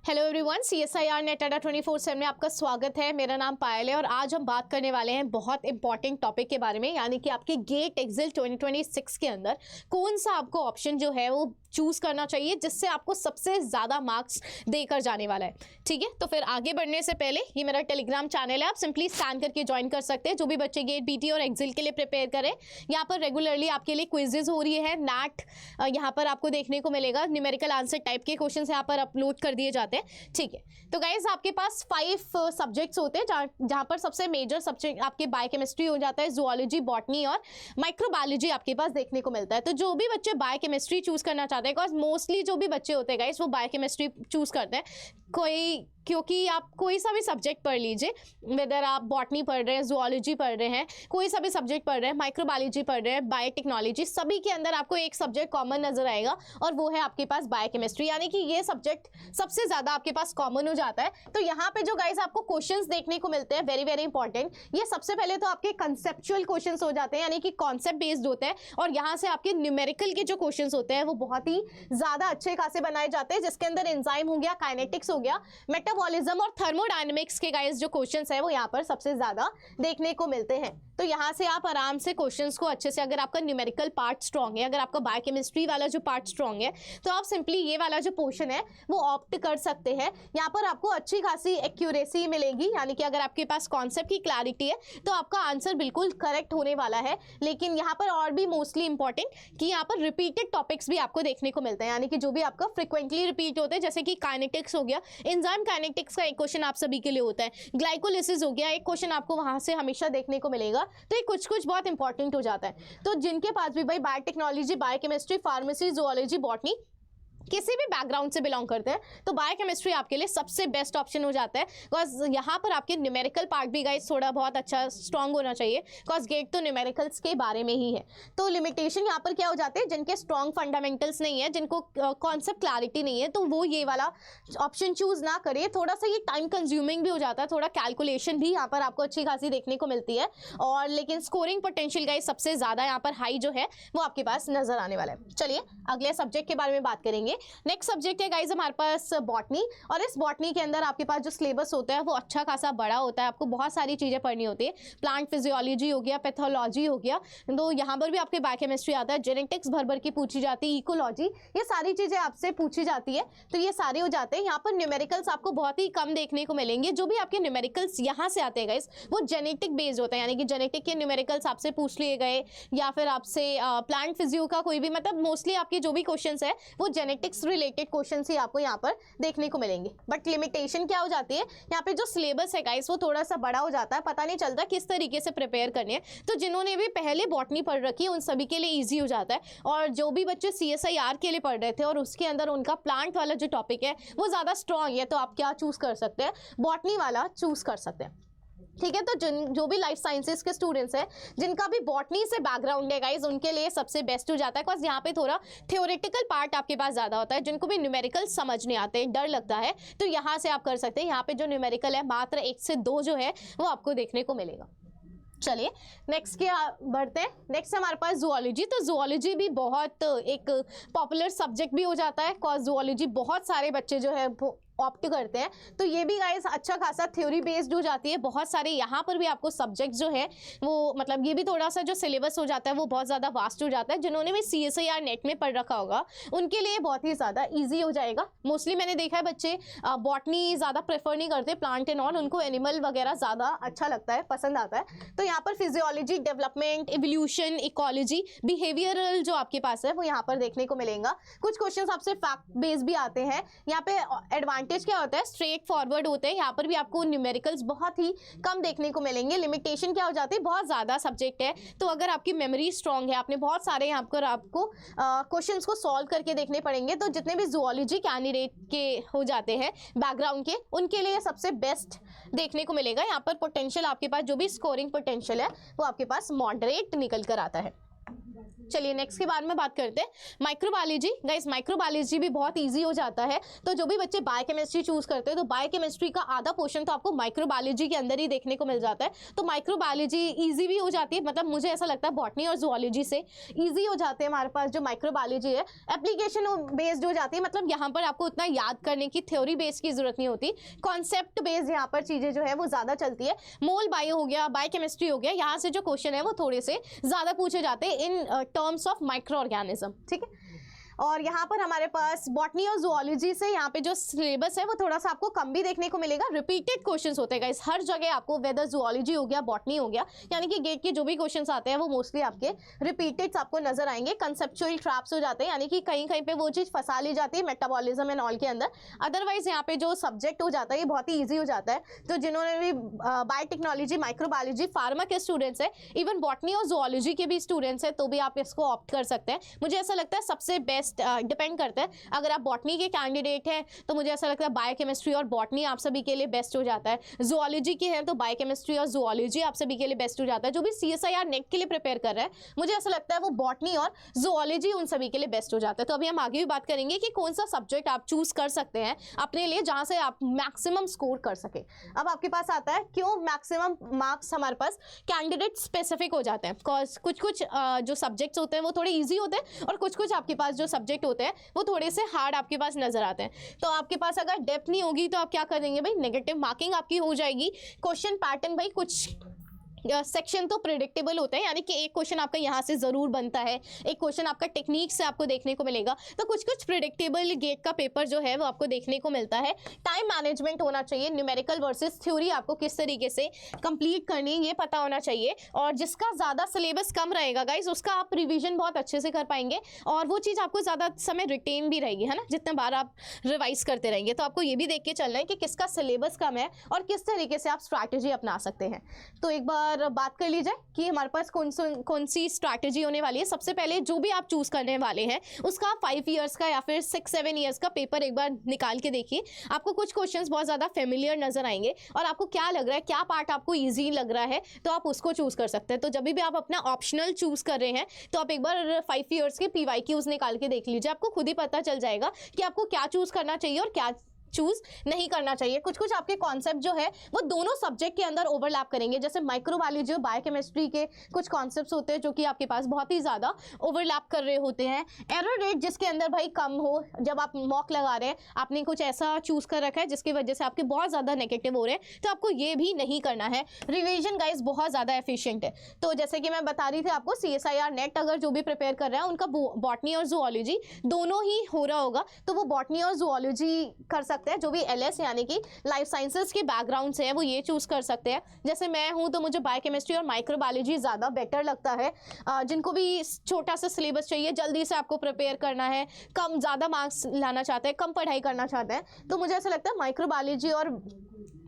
Hello everyone, CSIR net अड्डा 24/7 में आपका स्वागत है। मेरा नाम पायल है और आज हम बात करने वाले हैं बहुत इंपॉर्टेंट टॉपिक के बारे में, यानी कि आपके गेट एग्जिट 2026 के अंदर कौन सा आपको ऑप्शन जो है वो चूज करना चाहिए जिससे आपको सबसे ज़्यादा मार्क्स देकर जाने वाला है। ठीक है, तो फिर आगे बढ़ने से पहले ये मेरा टेलीग्राम चैनल है, आप सिंपली स्कैन करके ज्वाइन कर सकते हैं। जो भी बच्चे गेट BT और एग्जिट के लिए प्रिपेयर करें, यहाँ पर रेगुलरली आपके लिए क्विजेज हो रही है। नैट यहाँ पर आपको देखने को मिलेगा, न्यूमेरिकल आंसर टाइप के क्वेश्चन यहाँ पर अपलोड कर दिए जाते हैं। ठीक है, तो गाइज आपके पास 5 सब्जेक्ट्स होते हैं जहाँ पर सबसे मेजर सब्जेक्ट आपके बायोकेमिस्ट्री हो जाता है, जूलॉजी, बॉटनी और माइक्रोबायोलॉजी आपके पास देखने को मिलता है। तो जो भी बच्चे बायोकेमिस्ट्री चूज करना चाहते हैं, बिकॉज मोस्टली जो भी बच्चे होते हैं गाइस वो बायोकेमिस्ट्री चूज करते हैं, क्योंकि आप कोई सा भी सब्जेक्ट पढ़ लीजिए, वेदर आप बॉटनी पढ़ रहे हैं, जूलॉजी पढ़ रहे हैं, कोई सा भी सब्जेक्ट पढ़ रहे हैं, माइक्रोबायोलॉजी पढ़ रहे हैं, बायोटेक्नोलॉजी, सभी के अंदर आपको एक सब्जेक्ट कॉमन नजर आएगा और वो है आपके पास बायोकेमिस्ट्री, यानी कि ये सब्जेक्ट सबसे ज्यादा आपके पास कॉमन हो जाता है। तो यहाँ पे जो गाइस आपको क्वेश्चंस देखने को मिलते हैं, वेरी वेरी इंपॉर्टेंट, ये सबसे पहले तो आपके कंसेप्चुअल क्वेश्चंस हो जाते हैं, यानी कि कॉन्सेप्ट बेस्ड होते हैं, और यहाँ से आपके न्यूमेरिकल के जो क्वेश्चंस होते हैं वो बहुत ही ज्यादा अच्छे खासे बनाए जाते हैं, जिसके अंदर एंजाइम हो गया, काइनेटिक्स हो गया, मेटाबॉलिज्म और थर्मोडायनेमिक्स के गाइस जो क्वेश्चंस है वो यहाँ पर सबसे ज्यादा देखने को मिलते हैं। तो यहाँ से आप आराम से क्वेश्चंस को अच्छे से, अगर आपका न्यूमेरिकल पार्ट स्ट्रांग है, अगर आपका बायोकेमिस्ट्री वाला जो पार्ट स्ट्रांग है, तो आप सिंपली ये वाला जो पोर्शन है वो ऑप्ट कर सकते हैं। यहाँ पर आपको अच्छी खासी एक्यूरेसी मिलेगी, यानी कि अगर आपके पास कॉन्सेप्ट की क्लैरिटी है तो आपका आंसर बिल्कुल करेक्ट होने वाला है। लेकिन यहाँ पर और भी मोस्टली इंपॉर्टेंट कि यहाँ पर रिपीटेड टॉपिक्स भी आपको देखने को मिलते हैं, यानी कि जो भी आपका फ्रिक्वेंटली रिपीट होते हैं, जैसे कि काइनेटिक्स हो गया, एंजाइम काइनेटिक्स का एक क्वेश्चन आप सभी के लिए होता है, ग्लाइकोलिसिस हो गया, एक क्वेश्चन आपको वहां से हमेशा देखने को मिलेगा। तो ये कुछ कुछ बहुत इंपॉर्टेंट हो जाता है। तो जिनके पास भी भाई biotechnology, biochemistry, pharmacy, zoology, botany किसी भी बैकग्राउंड से बिलोंग करते हैं, तो बायोकेमिस्ट्री आपके लिए सबसे बेस्ट ऑप्शन हो जाता है। बिकॉज यहाँ पर आपके न्यूमेरिकल पार्ट भी गाइस थोड़ा बहुत अच्छा स्ट्रांग होना चाहिए, बिकॉज गेट तो न्यूमेरिकल्स के बारे में ही है। तो लिमिटेशन यहाँ पर क्या हो जाते हैं, जिनके स्ट्रांग फंडामेंटल्स नहीं है, जिनको कॉन्सेप्ट क्लैरिटी नहीं है, तो वो ये वाला ऑप्शन चूज ना करे। थोड़ा सा ये टाइम कंज्यूमिंग भी हो जाता है, थोड़ा कैलकुलेशन भी यहाँ पर आपको अच्छी खासी देखने को मिलती है, और लेकिन स्कोरिंग पोटेंशियल गाइस सबसे ज्यादा यहाँ पर हाई जो है वो आपके पास नजर आने वाला है। चलिए अगले सब्जेक्ट के बारे में बात करेंगे। नेक्स्ट सब्जेक्ट है गाइज हमारे पास बॉटनी, और इस बॉटनी के अंदर आपके पास जो सिलेबस होता है वो अच्छा खासा बड़ा होता है, आपको बहुत सारी चीजें पढ़नी होती है। प्लांट फिजियोलॉजी हो गया, पैथोलॉजी हो गया, तो यहाँ पर भी आपके बायोकेमिस्ट्री आता है, जेनेटिक्स भर भर की पूछी जाती है, इकोलॉजी, ये सारी चीजें आपसे पूछी जाती है, तो ये सारे हो जाते हैं। यहाँ पर न्यूमेरिकल्स आपको बहुत ही कम देखने को मिलेंगे। जो भी आपके न्यूमेरिकल्स यहाँ से आते हैं गाइज वो जेनेटिक बेस्ड होता है, यानी कि जेनेटिक के न्यूमेरिकल्स आपसे पूछ लिए गए, या फिर आपसे प्लांट फिजियो का कोई भी, मतलब मोस्टली आपके जो भी क्वेश्चंस है वो जेनेटिक्स रिलेटेड क्वेश्चन ही आपको यहाँ पर देखने को मिलेंगे। बट लिमिटेशन क्या हो जाती है, यहाँ पे जो सिलेबस है गाइस वो थोड़ा सा बड़ा हो जाता है, पता नहीं चलता किस तरीके से प्रिपेयर करनी है। तो जिन्होंने भी पहले बॉटनी पढ़ रखी है उन सभी के लिए इजी हो जाता है, और जो भी बच्चे CSIR के लिए पढ़ रहे थे और उसके अंदर उनका प्लांट वाला जो टॉपिक है वो ज्यादा स्ट्रांग है, तो आप क्या चूज कर सकते हैं, बॉटनी वाला चूज कर सकते हैं। ठीक है, तो जो भी लाइफ साइंसेस के स्टूडेंट्स हैं, जिनका भी बॉटनी से बैकग्राउंड है गाइज, उनके लिए सबसे बेस्ट हो जाता है, बिकॉज यहाँ पे थोड़ा थ्योरेटिकल पार्ट आपके पास ज्यादा होता है। जिनको भी न्यूमेरिकल समझ नहीं आते, डर लगता है, तो यहाँ से आप कर सकते हैं। यहाँ पे जो न्यूमेरिकल है मात्र 1 से 2 जो है वो आपको देखने को मिलेगा। चलिए नेक्स्ट क्या बढ़ते हैं। नेक्स्ट हमारे पास जूलॉजी, तो जूलॉजी भी बहुत एक पॉपुलर सब्जेक्ट भी हो जाता है, बिकॉज जूलॉजी बहुत सारे बच्चे जो है ऑप्ट करते हैं। तो ये भी गाइस अच्छा खासा थ्योरी बेस्ड हो जाती है, बहुत सारे यहाँ पर भी आपको सब्जेक्ट जो है वो, मतलब ये भी थोड़ा सा जो सिलेबस हो जाता है वो बहुत ज़्यादा वास्ट हो जाता है। जिन्होंने भी CSIR नेट में पढ़ रखा होगा उनके लिए बहुत ही ज़्यादा ईजी हो जाएगा। मोस्टली मैंने देखा है बच्चे बॉटनी ज़्यादा प्रेफर नहीं करते, प्लांट एंड ऑल, उनको एनिमल वगैरह ज़्यादा अच्छा लगता है, पसंद आता है। तो यहाँ पर physiology, development, evolution, ecology, behavioural जो आपके पास है वो यहाँ पर देखने को मिलेगा। कुछ क्वेश्चन आपसे फैक्ट बेस्ड भी आते हैं। यहाँ पे एडवांटेज क्या होता है, स्ट्रेट फॉरवर्ड होते हैं, यहाँ पर भी आपको न्यूमेरिकल्स बहुत ही कम देखने को मिलेंगे। लिमिटेशन क्या हो जाती है, बहुत ज्यादा सब्जेक्ट है, तो अगर आपकी मेमोरी स्ट्रांग है, आपने बहुत सारे यहाँ पर आपको क्वेश्चंस को सॉल्व करके देखने पड़ेंगे। तो जितने भी जूलॉजी कैंडिडेट के हो जाते हैं बैकग्राउंड के, उनके लिए सबसे बेस्ट देखने को मिलेगा। यहाँ पर पोटेंशियल आपके पास जो भी स्कोरिंग पोटेंशियल है वो आपके पास मॉडरेट निकल कर आता है। चलिए नेक्स्ट के बारे में बात करते हैं, माइक्रोबायोलॉजी। गाइस माइक्रोबायोलॉजी भी बहुत इजी हो जाता है, तो जो भी बच्चे बायोकेमिस्ट्री चूज करते हैं तो बायोकेमिस्ट्री का आधा पोर्शन तो आपको माइक्रोबायोलॉजी के अंदर ही देखने को मिल जाता है। तो माइक्रोबायोलॉजी इजी भी हो जाती है, मतलब मुझे ऐसा लगता है बॉटनी और जूलॉजी से इजी हो जाते हैं हमारे पास जो माइक्रोबायोलॉजी है, एप्लीकेशन बेस्ड हो जाती है, मतलब यहाँ पर आपको उतना याद करने की थ्योरी बेस्ड की जरूरत नहीं होती, कॉन्सेप्ट बेस्ड यहाँ पर चीजें जो है वो ज्यादा चलती है। मोल बायो हो गया, बायोकेमिस्ट्री हो गया, यहाँ से जो क्वेश्चन है वो थोड़े से ज्यादा पूछे जाते हैं in terms of micro organism, ठीक है। और यहाँ पर हमारे पास बॉटनी और जूलॉजी से यहाँ पे जो सिलेबस है वो थोड़ा सा आपको कम भी देखने को मिलेगा, रिपीटेड क्वेश्चंस होते हैं गाइस हर जगह आपको, वेदर जूलॉजी हो गया, बॉटनी हो गया, यानी कि गेट के जो भी क्वेश्चंस आते हैं वो मोस्टली आपके रिपीटेड आपको नजर आएंगे। कंसेप्चुअल ट्रैप्स हो जाते हैं, यानी कि कहीं कहीं पे वो चीज़ फंसा ली जाती है मेटाबॉलिज्म एंड ऑल के अंदर। अदरवाइज यहाँ पे जो सब्जेक्ट हो जाता है ये बहुत ही ईजी हो जाता है। तो जिन्होंने भी बायोटेक्नोलॉजी, माइक्रोबायोलॉजी, फार्मा के स्टूडेंट्स है, इवन बॉटनी और जूलॉजी के भी स्टूडेंट्स है, तो भी आप इसको ऑप्ट कर सकते हैं। मुझे ऐसा लगता है सबसे बेस्ट डिपेंड करता है, अगर आप बॉटनी के कैंडिडेट हैं तो मुझे ऐसा लगता है बायोकेमिस्ट्री और बॉटनी आप सभी के लिए बेस्ट हो जाता है, जूलॉजी के हैं तो बायोकेमिस्ट्री और जूलॉजी आप सभी के लिए बेस्ट हो जाता है। जो भी CSIR नेट के लिए प्रिपेयर कर रहे हैं मुझे ऐसा लगता है वो बॉटनी और जूलॉजी उन सभी के लिए बेस्ट हो जाता है। तो अभी हम आगे भी बात करेंगे कि कौन सा सब्जेक्ट आप चूज कर सकते हैं अपने लिए जहां से आप मैक्सिमम स्कोर कर सके। अब आपके पास आता है क्यों मैक्सिमम मार्क्स हमारे पास कैंडिडेट स्पेसिफिक हो जाते हैं, कुछ कुछ जो सब्जेक्ट्स होते हैं वो थोड़े ईजी होते हैं और कुछ कुछ आपके पास जो सब्जेक्ट होते हैं वो थोड़े से हार्ड आपके पास नजर आते हैं। तो आपके पास अगर डेप्थ नहीं होगी तो आप क्या करेंगे भाई, नेगेटिव मार्किंग आपकी हो जाएगी। क्वेश्चन पैटर्न भाई कुछ सेक्शन तो प्रिडिक्टेबल होता है, यानी कि एक क्वेश्चन आपका यहाँ से जरूर बनता है, एक क्वेश्चन आपका टेक्निक से आपको देखने को मिलेगा, तो कुछ कुछ प्रिडिक्टेबल गेट का पेपर जो है वो आपको देखने को मिलता है। टाइम मैनेजमेंट होना चाहिए, न्यूमेरिकल वर्सेस थ्योरी आपको किस तरीके से कंप्लीट करनी है ये पता होना चाहिए, और जिसका ज़्यादा सिलेबस कम रहेगा गाइज उसका आप रिविजन बहुत अच्छे से कर पाएंगे और वो चीज़ आपको ज़्यादा समय रिटेन भी रहेगी, है ना, जितने बार आप रिवाइज करते रहेंगे। तो आपको ये भी देख के चलना है कि किसका सिलेबस कम है और किस तरीके से आप स्ट्रैटेजी अपना सकते हैं। तो एक बार बात कर ली जाए कि हमारे पास कौन सी स्ट्रैटेजी होने वाली है। सबसे पहले जो भी आप चूज करने वाले हैं उसका 5 इयर्स का या फिर 6-7 इयर्स का पेपर एक बार निकाल के देखिए, आपको कुछ क्वेश्चंस बहुत ज़्यादा फेमिलियर नजर आएंगे और आपको क्या लग रहा है, क्या पार्ट आपको ईजी लग रहा है तो आप उसको चूज कर सकते हैं। तो जब भी आप अपना ऑप्शनल चूज कर रहे हैं तो आप एक बार 5 इयर्स के PYQs निकाल के देख लीजिए, आपको खुद ही पता चल जाएगा कि आपको क्या चूज करना चाहिए और क्या चूज नहीं करना चाहिए। कुछ कुछ आपके कॉन्सेप्ट जो है वो दोनों सब्जेक्ट के अंदर ओवरलैप करेंगे, जैसे माइक्रोबायोलॉजी और बायोकेमिस्ट्री के कुछ कॉन्सेप्ट्स होते हैं जो कि आपके पास बहुत ही ज़्यादा ओवरलैप कर रहे होते हैं। एरर रेट जिसके अंदर भाई कम हो, जब आप मॉक लगा रहे हैं आपने कुछ ऐसा चूज कर रखा है जिसकी वजह से आपके बहुत ज़्यादा नेगेटिव हो रहे हैं तो आपको ये भी नहीं करना है। रिविजन गाइज बहुत ज़्यादा एफिशिएंट है, तो जैसे कि मैं बता रही थी आपको CSIR नेट अगर जो भी प्रिपेयर कर रहे हैं उनका बॉटनी और जूलॉजी दोनों ही हो रहा होगा तो वो बॉटनी और जूलॉजी कर सकते हैं। जो भी LS यानी कि लाइफ साइंसेस के बैकग्राउंड से है वो ये चूज कर सकते हैं। जैसे मैं हूं तो मुझे बायोकेमिस्ट्री और माइक्रोबायोलॉजी ज़्यादा बेटर लगता है। जिनको भी छोटा सा सिलेबस चाहिए, जल्दी से आपको प्रिपेयर करना है, कम ज़्यादा मार्क्स लाना चाहते हैं, कम पढ़ाई करना चाहते हैं, तो मुझे ऐसा लगता है माइक्रोबायोलॉजी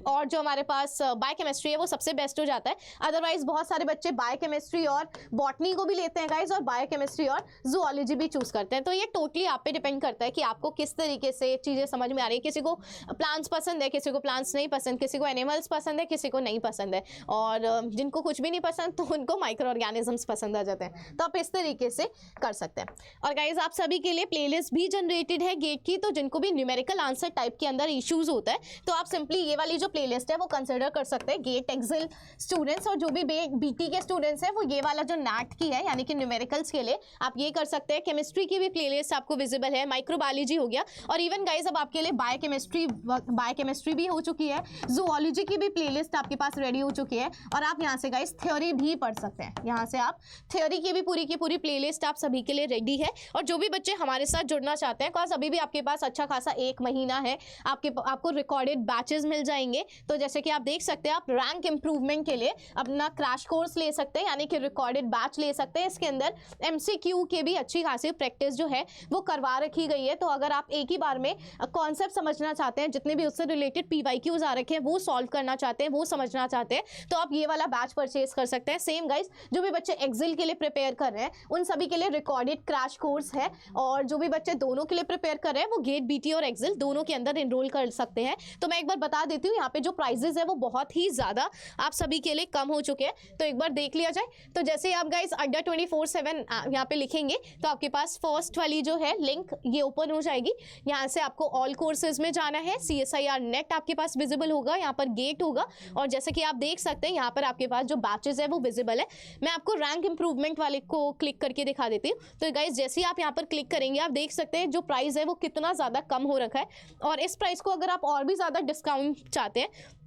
और जो हमारे पास बायोकेमिस्ट्री है वो सबसे बेस्ट हो जाता है। अदरवाइज बहुत सारे बच्चे बायोकेमिस्ट्री और बॉटनी को भी लेते हैं गाइज और बायोकेमिस्ट्री और जूलॉजी भी चूज करते हैं। तो ये टोटली आप पे डिपेंड करता है कि आपको किस तरीके से चीज़ें समझ में आ रही है। किसी को प्लांट्स पसंद है, किसी को प्लांट्स नहीं पसंद, किसी को एनिमल्स पसंद है, किसी को नहीं पसंद है, और जिनको कुछ भी नहीं पसंद तो उनको माइक्रो ऑर्गेनिजम्स पसंद आ जाते हैं। तो आप इस तरीके से कर सकते हैं। और गाइज आप सभी के लिए प्लेलिस्ट भी जनरेटेड है गेट की, तो जिनको भी न्यूमेरिकल आंसर टाइप के अंदर इश्यूज होता है तो आप सिंपली ये वाली जो प्लेलिस्ट है वो कंसिडर कर सकते हैं। गेट एक्सेल स्टूडेंट्स और जो भी BT के स्टूडेंट्स हैं वो ये वाला जो NAT की है यानी कि न्यूमेरिकल्स के लिए आप ये कर सकते हैं। केमिस्ट्री की भी प्लेलिस्ट आपको विजिबल है, माइक्रोबायोलॉजी हो गया, और इवन गाइस अब आपके लिए बायोकेमिस्ट्री भी हो चुकी है, जूलॉजी की भी प्लेलिस्ट आपके पास रेडी हो चुकी है, और आप यहाँ से गाइस थ्योरी भी पढ़ सकते हैं। यहाँ से आप थ्योरी की भी पूरी प्लेलिस्ट आप सभी के लिए रेडी है। और जो भी बच्चे हमारे साथ जुड़ना चाहते हैं, बिकॉज अभी भी आपके पास अच्छा खासा 1 महीना है, आपको रिकॉर्डेड बैचेस मिल जाएंगे। तो जैसे कि आप देख सकते हैं, आप रैंक इंप्रूवमेंट के लिए अपना क्रैश कोर्स ले सकते हैं, यानी कि रिकॉर्डेड बैच ले सकते हैं। इसके अंदर MCQ के भी अच्छी खासी प्रैक्टिस जो है वो करवा रखी गई है। तो अगर आप एक ही बार में कॉन्सेप्ट समझना चाहते हैं, जितने भी उससे रिलेटेड PYQs आ रखे हैं वो सॉल्व करना चाहते हैं, वो समझना चाहते हैं, तो आप ये वाला बैच परचेज कर सकते हैं। सेम गाइस जो भी बच्चे एक्सेल के लिए प्रिपेयर कर रहे हैं उन सभी के लिए रिकॉर्डेड क्रैश कोर्स है, और जो भी बच्चे दोनों के लिए प्रिपेयर कर रहे हैं वो गेट BT और एक्सेल दोनों के अंदर एनरोल कर सकते हैं। तो मैं एक बार बता देती हूँ, यहाँ यहाँ पे जो प्राइजेस है वो बहुत ही ज़्यादा आप सभी के लिए कम हो चुके हैं। तो एक बार देख लिया जाए। तो जैसे ही आप गाइज अड्डा 24/7 यहाँ पे लिखेंगे तो आपके पास फर्स्ट वाली जो है लिंक ये ओपन हो जाएगी। यहाँ से आपको ऑल कोर्सेज में जाना है, CSIR नेट आपके पास विजिबल होगा, यहाँ पर गेट होगा और जैसे कि आप देख सकते हैं यहाँ पर आपके पास जो बैचेज है वो विजिबल है। मैं आपको रैंक इंप्रूवमेंट वाले को क्लिक करके दिखा देती हूँ। तो गाइज जैसे ही आप यहाँ पर क्लिक करेंगे आप देख सकते हैं जो प्राइस है वो कितना ज़्यादा कम हो रखा है और इस प्राइस को अगर आप और भी ज़्यादा डिस्काउंट चाहते हैं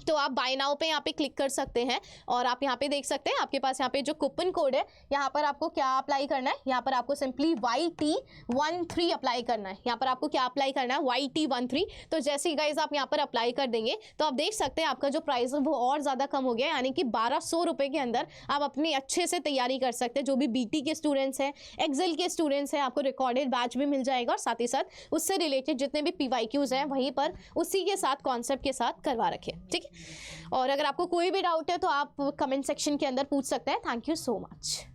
तो आप बाय नाउ पे यहाँ पे क्लिक कर सकते हैं और आप यहाँ पे देख सकते हैं आपके पास यहाँ पे जो कूपन कोड है यहाँ पर आपको क्या अप्लाई करना है, यहाँ पर आपको सिंपली YT13 अप्लाई करना है। यहाँ पर आपको क्या अप्लाई करना है, YT13। तो जैसे ही गाइज आप यहाँ पर अप्लाई कर देंगे तो आप देख सकते हैं आपका जो प्राइस है वो और ज़्यादा कम हो गया, यानी कि 1200 रुपये के अंदर आप अपनी अच्छे से तैयारी कर सकते हैं। जो भी BT के स्टूडेंट्स हैं, एक्सेल के स्टूडेंट्स हैं, आपको रिकॉर्डेड बैच भी मिल जाएगा और साथ ही साथ उससे रिलेटेड जितने भी PYQs हैं वहीं पर उसी के साथ कॉन्सेप्ट के साथ करवा रखें, ठीक है। और अगर आपको कोई भी डाउट है तो आप कमेंट सेक्शन के अंदर पूछ सकते हैं। Thank you so much.